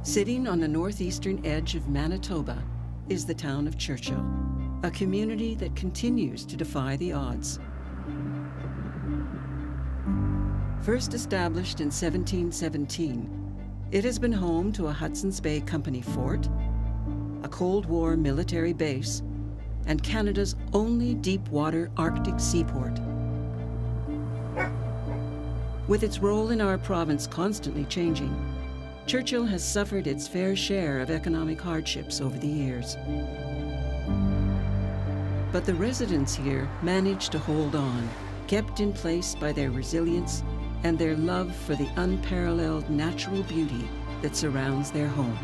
Sitting on the northeastern edge of Manitoba is the town of Churchill, a community that continues to defy the odds. First established in 1717, it has been home to a Hudson's Bay Company fort, a Cold War military base, and Canada's only deep-water Arctic seaport. With its role in our province constantly changing, Churchill has suffered its fair share of economic hardships over the years. But the residents here managed to hold on, kept in place by their resilience and their love for the unparalleled natural beauty that surrounds their home.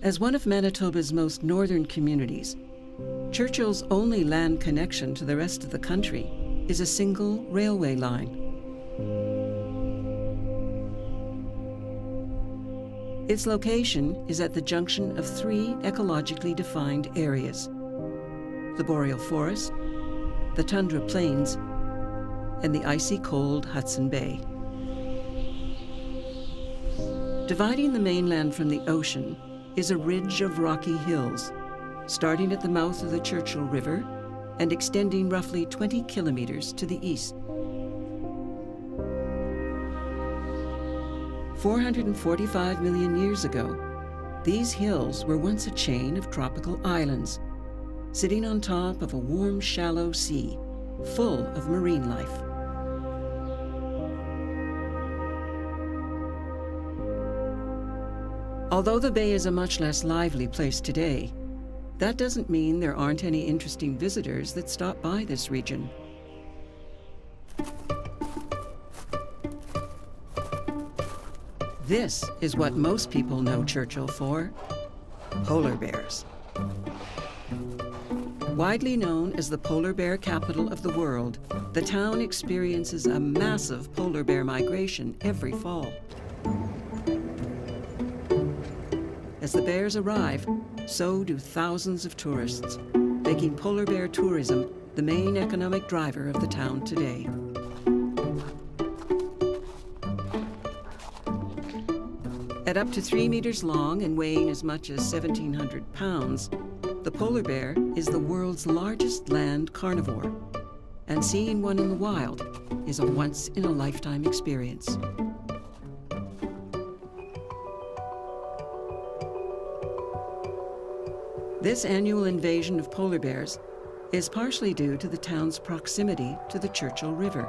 As one of Manitoba's most northern communities, Churchill's only land connection to the rest of the country is a single railway line. Its location is at the junction of three ecologically defined areas: the boreal forest, the tundra plains, and the icy cold Hudson Bay. Dividing the mainland from the ocean is a ridge of rocky hills, starting at the mouth of the Churchill River and extending roughly 20 kilometers to the east. 445 million years ago, these hills were once a chain of tropical islands, sitting on top of a warm, shallow sea, full of marine life. Although the bay is a much less lively place today, that doesn't mean there aren't any interesting visitors that stop by this region. This is what most people know Churchill for: polar bears. Widely known as the polar bear capital of the world, the town experiences a massive polar bear migration every fall. As the bears arrive, so do thousands of tourists, making polar bear tourism the main economic driver of the town today. At up to 3 meters long and weighing as much as 1,700 pounds, the polar bear is the world's largest land carnivore, and seeing one in the wild is a once-in-a-lifetime experience. This annual invasion of polar bears is partially due to the town's proximity to the Churchill River.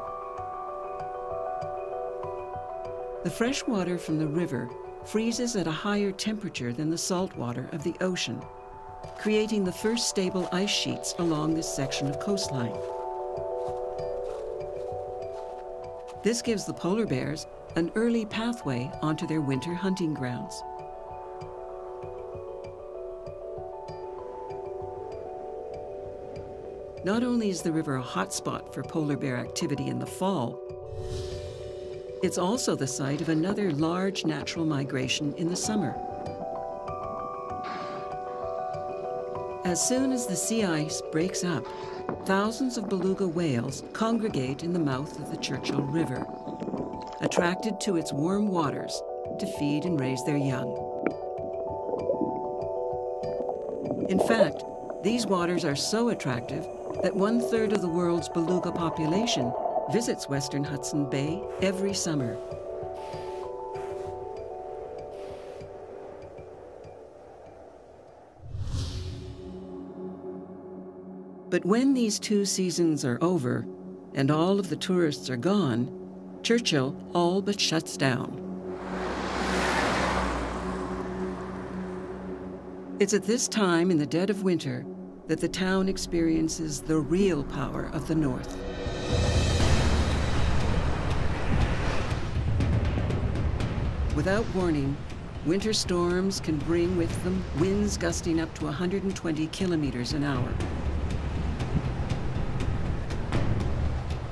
The fresh water from the river freezes at a higher temperature than the salt water of the ocean, creating the first stable ice sheets along this section of coastline. This gives the polar bears an early pathway onto their winter hunting grounds. Not only is the river a hotspot for polar bear activity in the fall, it's also the site of another large natural migration in the summer. As soon as the sea ice breaks up, thousands of beluga whales congregate in the mouth of the Churchill River, attracted to its warm waters to feed and raise their young. In fact, these waters are so attractive that 1/3 of the world's beluga population visits western Hudson Bay every summer. But when these 2 seasons are over and all of the tourists are gone, Churchill all but shuts down. It's at this time in the dead of winter that the town experiences the real power of the North. Without warning, winter storms can bring with them winds gusting up to 120 kilometers an hour.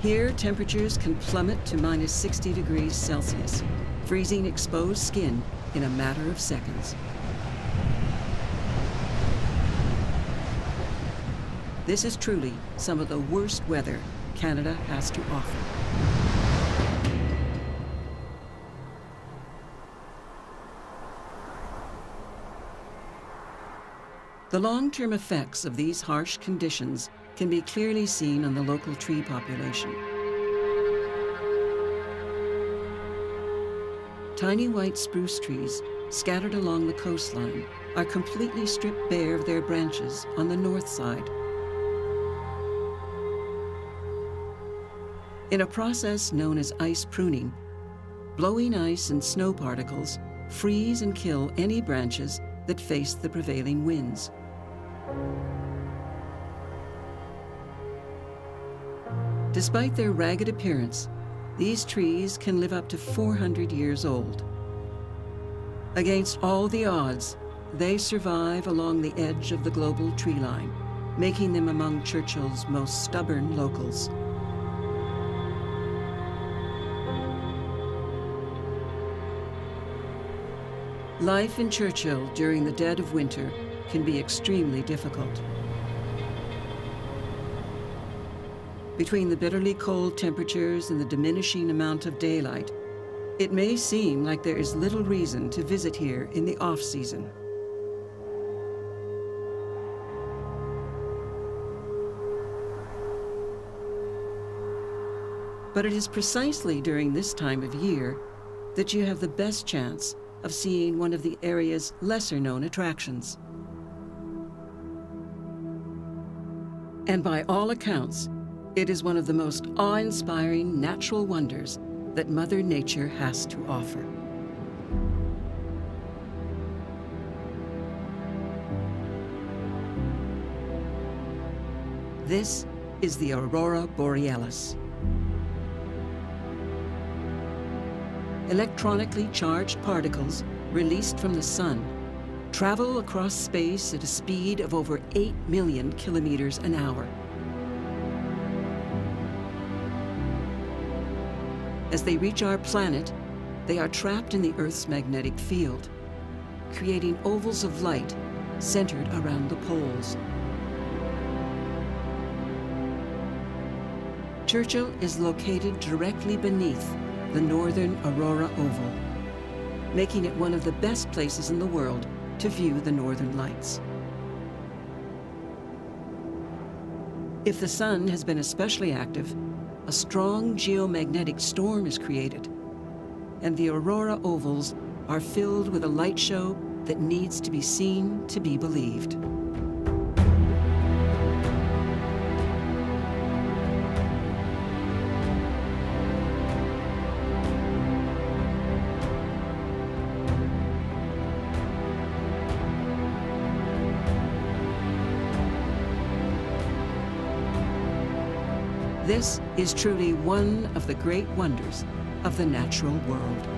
Here, temperatures can plummet to -60 degrees Celsius, freezing exposed skin in a matter of seconds. This is truly some of the worst weather Canada has to offer. The long-term effects of these harsh conditions can be clearly seen on the local tree population. Tiny white spruce trees scattered along the coastline are completely stripped bare of their branches on the north side. In a process known as ice pruning, blowing ice and snow particles freeze and kill any branches that face the prevailing winds. Despite their ragged appearance, these trees can live up to 400 years old. Against all the odds, they survive along the edge of the global tree line, making them among Churchill's most stubborn locals. Life in Churchill during the dead of winter can be extremely difficult. Between the bitterly cold temperatures and the diminishing amount of daylight, it may seem like there is little reason to visit here in the off-season. But it is precisely during this time of year that you have the best chance of seeing one of the area's lesser-known attractions. And by all accounts, it is one of the most awe-inspiring natural wonders that Mother Nature has to offer. This is the Aurora Borealis. Electronically charged particles released from the sun travel across space at a speed of over 8 million kilometers an hour. As they reach our planet, they are trapped in the Earth's magnetic field, creating ovals of light centered around the poles. Churchill is located directly beneath the northern Aurora Oval, making it one of the best places in the world to view the northern lights. If the sun has been especially active, a strong geomagnetic storm is created, and the aurora ovals are filled with a light show that needs to be seen to be believed. This is truly one of the great wonders of the natural world.